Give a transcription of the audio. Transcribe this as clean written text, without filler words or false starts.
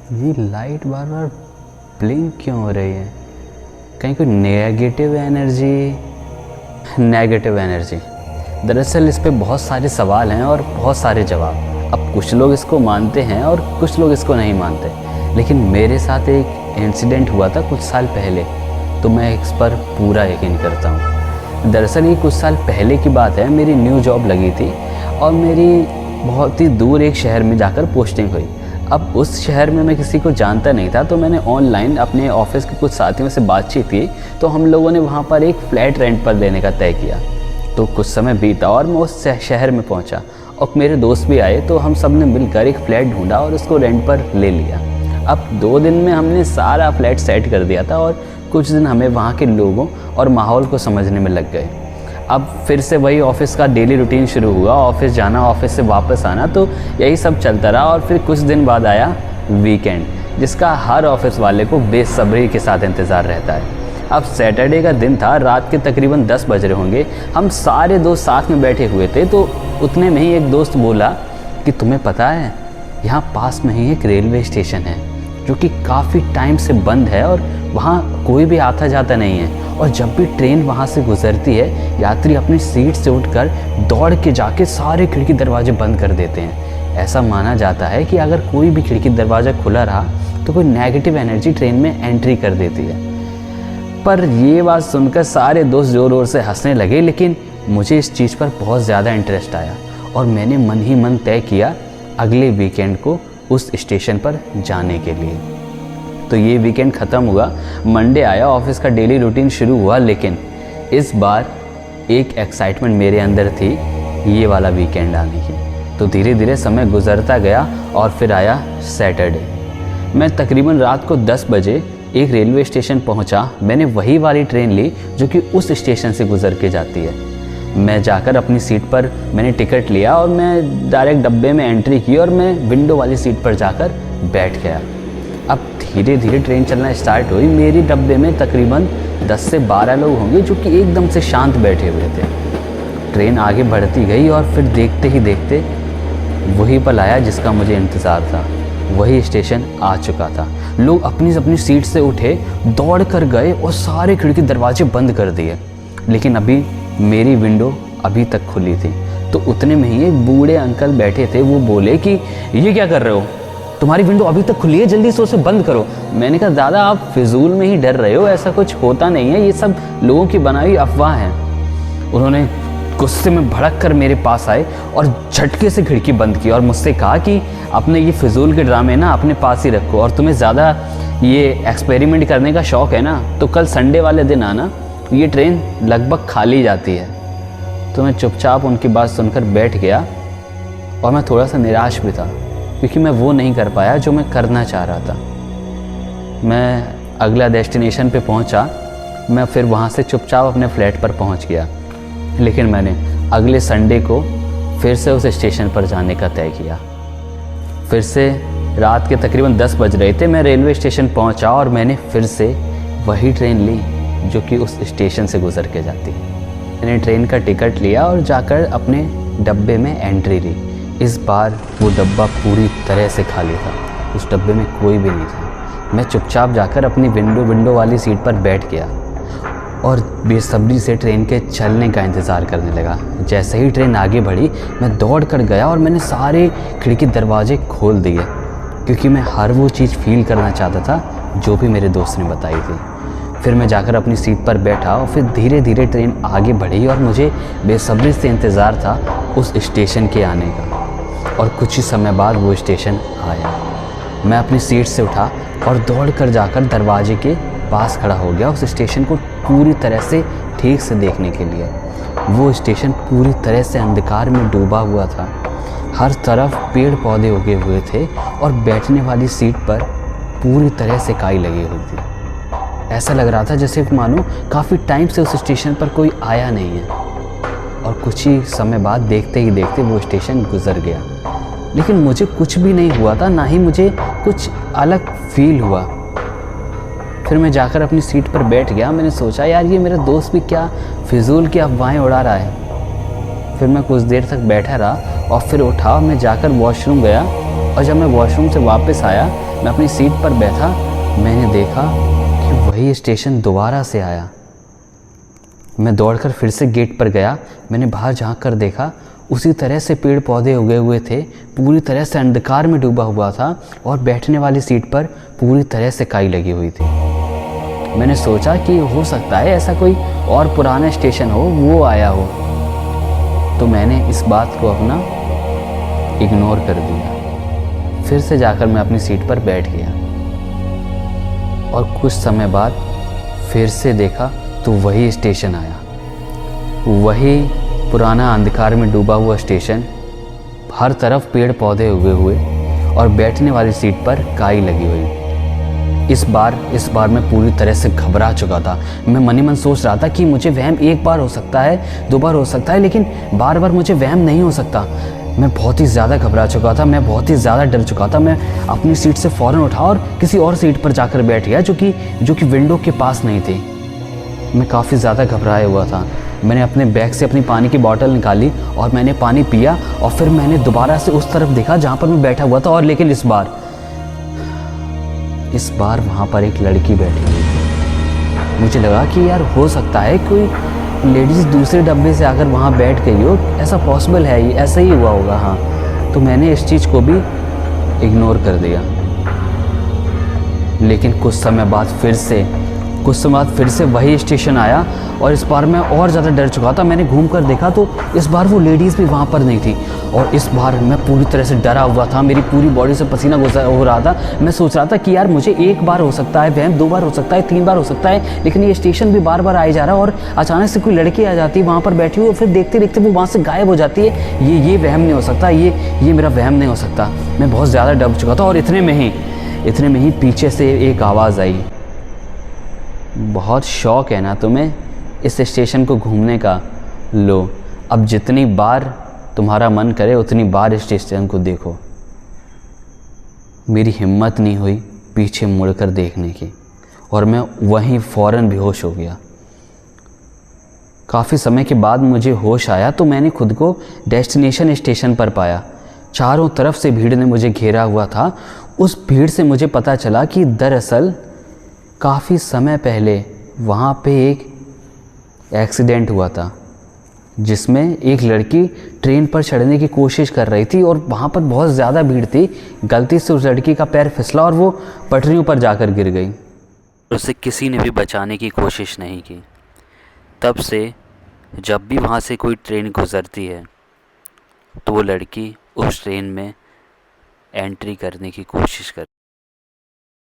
ये लाइट बार बार ब्लिंक क्यों हो रही है? कहीं कोई नेगेटिव एनर्जी। दरअसल इस पे बहुत सारे सवाल हैं और बहुत सारे जवाब। अब कुछ लोग इसको मानते हैं और कुछ लोग इसको नहीं मानते, लेकिन मेरे साथ एक इंसिडेंट हुआ था कुछ साल पहले, तो मैं इस पर पूरा यकीन करता हूँ। दरअसल ये कुछ साल पहले की बात है। मेरी न्यू जॉब लगी थी और मेरी बहुत ही दूर एक शहर में जाकर पोस्टिंग हुई। अब उस शहर में मैं किसी को जानता नहीं था, तो मैंने ऑनलाइन अपने ऑफिस के कुछ साथियों से बातचीत की, तो हम लोगों ने वहाँ पर एक फ्लैट रेंट पर लेने का तय किया। तो कुछ समय बीता और मैं उस शहर में पहुँचा और मेरे दोस्त भी आए, तो हम सब ने मिलकर एक फ़्लैट ढूंढा और उसको रेंट पर ले लिया। अब 2 दिन में हमने सारा फ्लैट सेट कर दिया था और कुछ दिन हमें वहाँ के लोगों और माहौल को समझने में लग गए। अब फिर से वही ऑफिस का डेली रूटीन शुरू हुआ, ऑफिस जाना, ऑफिस से वापस आना, तो यही सब चलता रहा। और फिर कुछ दिन बाद आया वीकेंड, जिसका हर ऑफिस वाले को बेसब्री के साथ इंतज़ार रहता है। अब सैटरडे का दिन था, रात के तकरीबन 10 बज रहे होंगे। हम सारे दोस्त साथ में बैठे हुए थे, तो उतने में ही एक दोस्त बोला कि तुम्हें पता है, यहाँ पास में ही एक रेलवे स्टेशन है जो कि काफ़ी टाइम से बंद है और वहाँ कोई भी आता जाता नहीं है, और जब भी ट्रेन वहाँ से गुजरती है, यात्री अपनी सीट से उठकर दौड़ के जाके सारे खिड़की दरवाजे बंद कर देते हैं। ऐसा माना जाता है कि अगर कोई भी खिड़की दरवाज़ा खुला रहा तो कोई नेगेटिव एनर्जी ट्रेन में एंट्री कर देती है। पर ये बात सुनकर सारे दोस्त ज़ोर ज़ोर से हंसने लगे, लेकिन मुझे इस चीज़ पर बहुत ज़्यादा इंटरेस्ट आया और मैंने मन ही मन तय किया अगले वीकेंड को उस स्टेशन पर जाने के लिए। तो ये वीकेंड ख़त्म हुआ, मंडे आया, ऑफिस का डेली रूटीन शुरू हुआ, लेकिन इस बार एक एक्साइटमेंट मेरे अंदर थी ये वाला वीकेंड आने की। तो धीरे धीरे समय गुजरता गया और फिर आया सैटरडे। मैं तकरीबन रात को 10 बजे एक रेलवे स्टेशन पहुंचा। मैंने वही वाली ट्रेन ली जो कि उस स्टेशन से गुजर के जाती है। मैं जाकर अपनी सीट पर मैंने टिकट लिया और मैं डायरेक्ट डब्बे में एंट्री की और मैं विंडो वाली सीट पर जाकर बैठ गया। अब धीरे धीरे ट्रेन चलना स्टार्ट हुई। मेरी डब्बे में तकरीबन 10 से 12 लोग होंगे जो कि एकदम से शांत बैठे हुए थे। ट्रेन आगे बढ़ती गई और फिर देखते ही देखते वही पल आया जिसका मुझे इंतज़ार था। वही स्टेशन आ चुका था। लोग अपनी अपनी सीट से उठे, दौड़ कर गए और सारे खिड़की दरवाजे बंद कर दिए, लेकिन अभी मेरी विंडो अभी तक खुली थी। तो उतने में ही एक बूढ़े अंकल बैठे थे, वो बोले कि ये क्या कर रहे हो, तुम्हारी विंडो अभी तक खुली है, जल्दी से उसे बंद करो। मैंने कहा दादा आप फिजूल में ही डर रहे हो, ऐसा कुछ होता नहीं है, ये सब लोगों की बनाई अफवाह है। उन्होंने गुस्से में भड़क कर मेरे पास आए और झटके से खिड़की बंद की और मुझसे कहा कि अपने ये फिजूल के ड्रामे ना अपने पास ही रखो, और तुम्हें ज़्यादा ये एक्सपेरिमेंट करने का शौक़ है ना, तो कल संडे वाले दिन आना, ये ट्रेन लगभग खाली जाती है। तो मैं चुपचाप उनकी बात सुनकर बैठ गया और मैं थोड़ा सा निराश भी था, क्योंकि मैं वो नहीं कर पाया जो मैं करना चाह रहा था। मैं अगला डेस्टिनेशन पे पहुंचा। मैं फिर वहाँ से चुपचाप अपने फ्लैट पर पहुँच गया, लेकिन मैंने अगले संडे को फिर से उस स्टेशन पर जाने का तय किया। फिर से रात के तकरीबन 10 बज रहे थे। मैं रेलवे स्टेशन पहुंचा और मैंने फिर से वही ट्रेन ली जो कि उस स्टेशन से गुजर के जाती। मैंने ट्रेन का टिकट लिया और जाकर अपने डब्बे में एंट्री ली। इस बार वो डब्बा पूरी तरह से खाली था, उस डब्बे में कोई भी नहीं था। मैं चुपचाप जाकर अपनी विंडो वाली सीट पर बैठ गया और बेसब्री से ट्रेन के चलने का इंतज़ार करने लगा। जैसे ही ट्रेन आगे बढ़ी, मैं दौड़ कर गया और मैंने सारे खिड़की दरवाजे खोल दिए, क्योंकि मैं हर वो चीज़ फील करना चाहता था जो भी मेरे दोस्त ने बताई थी। फिर मैं जाकर अपनी सीट पर बैठा और फिर धीरे धीरे ट्रेन आगे बढ़ी और मुझे बेसब्री से इंतज़ार था उस स्टेशन के आने का। और कुछ ही समय बाद वो स्टेशन आया। मैं अपनी सीट से उठा और दौड़ कर जाकर दरवाजे के पास खड़ा हो गया, उस स्टेशन को पूरी तरह से ठीक से देखने के लिए। वो स्टेशन पूरी तरह से अंधकार में डूबा हुआ था। हर तरफ पेड़ पौधे उगे हुए थे और बैठने वाली सीट पर पूरी तरह से काई लगी हुई थी। ऐसा लग रहा था जैसे मानो काफ़ी टाइम से उस स्टेशन पर कोई आया नहीं है। और कुछ ही समय बाद देखते ही देखते वो स्टेशन गुजर गया, लेकिन मुझे कुछ भी नहीं हुआ था, ना ही मुझे कुछ अलग फील हुआ। फिर मैं जाकर अपनी सीट पर बैठ गया। मैंने सोचा यार ये मेरा दोस्त भी क्या फिजूल की अफवाहें उड़ा रहा है। फिर मैं कुछ देर तक बैठा रहा और फिर उठा, मैं जाकर वॉशरूम गया और जब मैं वॉशरूम से वापस आया, मैं अपनी सीट पर बैठा, मैंने देखा कि वही स्टेशन दोबारा से आया। मैं दौड़कर फिर से गेट पर गया। मैंने बाहर झांक कर देखा, उसी तरह से पेड़ पौधे उगे हुए थे, पूरी तरह से अंधकार में डूबा हुआ था और बैठने वाली सीट पर पूरी तरह से काई लगी हुई थी। मैंने सोचा कि हो सकता है ऐसा कोई और पुराना स्टेशन हो, वो आया हो। तो मैंने इस बात को अपना इग्नोर कर दिया। फिर से जाकर मैं अपनी सीट पर बैठ गया और कुछ समय बाद फिर से देखा तो वही स्टेशन आया, वही पुराना अंधकार में डूबा हुआ स्टेशन, हर तरफ पेड़ पौधे उगे हुए और बैठने वाली सीट पर काई लगी हुई। इस बार मैं पूरी तरह से घबरा चुका था। मैं मन ही मन सोच रहा था कि मुझे वहम एक बार हो सकता है, 2 बार हो सकता है, लेकिन बार बार मुझे वहम नहीं हो सकता। मैं बहुत ही ज़्यादा घबरा चुका था, मैं बहुत ही ज़्यादा डर चुका था। मैं अपनी सीट से फ़ौरन उठा और किसी और सीट पर जाकर बैठ गया जो कि विंडो के पास नहीं थी। मैं काफ़ी ज़्यादा घबराया हुआ था। मैंने अपने बैग से अपनी पानी की बोतल निकाली और मैंने पानी पिया और फिर मैंने दोबारा से उस तरफ देखा जहाँ पर मैं बैठा हुआ था। और लेकिन इस बार वहाँ पर एक लड़की बैठी हुई थी। मुझे लगा कि यार हो सकता है कोई लेडीज़ दूसरे डब्बे से आकर वहाँ बैठ गई हो, ऐसा पॉसिबल है, ये ऐसा ही हुआ होगा। हाँ, तो मैंने इस चीज़ को भी इग्नोर कर दिया। लेकिन कुछ समय बाद फिर से वही स्टेशन आया और इस बार मैं और ज़्यादा डर चुका था। मैंने घूम कर देखा तो इस बार वो लेडीज़ भी वहाँ पर नहीं थी और इस बार मैं पूरी तरह से डरा हुआ था। मेरी पूरी बॉडी से पसीना हो रहा था। मैं सोच रहा था कि यार मुझे 1 बार हो सकता है वहम, 2 बार हो सकता है, 3 बार हो सकता है, लेकिन ये स्टेशन भी बार बार आए जा रहा है। और अचानक से कोई लड़की आ जाती है वहाँ पर बैठी हुई और फिर देखते देखते वो वहाँ से गायब हो जाती है। ये वहम नहीं हो सकता, ये मेरा वहम नहीं हो सकता। मैं बहुत ज़्यादा डर चुका था और इतने में ही पीछे से एक आवाज़ आई, बहुत शौक है ना तुम्हें इस स्टेशन को घूमने का? लो, अब जितनी बार तुम्हारा मन करे उतनी बार इस स्टेशन को देखो। मेरी हिम्मत नहीं हुई पीछे मुड़कर देखने की और मैं वहीं फ़ौरन बेहोश हो गया। काफ़ी समय के बाद मुझे होश आया तो मैंने खुद को डेस्टिनेशन स्टेशन पर पाया। चारों तरफ से भीड़ ने मुझे घेरा हुआ था। उस भीड़ से मुझे पता चला कि दरअसल काफ़ी समय पहले वहाँ पे एक एक्सीडेंट हुआ था जिसमें एक लड़की ट्रेन पर चढ़ने की कोशिश कर रही थी और वहाँ पर बहुत ज़्यादा भीड़ थी। गलती से उस लड़की का पैर फिसला और वो पटरियों पर जाकर गिर गई। उसे किसी ने भी बचाने की कोशिश नहीं की। तब से जब भी वहाँ से कोई ट्रेन गुज़रती है तो वो लड़की उस ट्रेन में एंट्री करने की कोशिश करती है।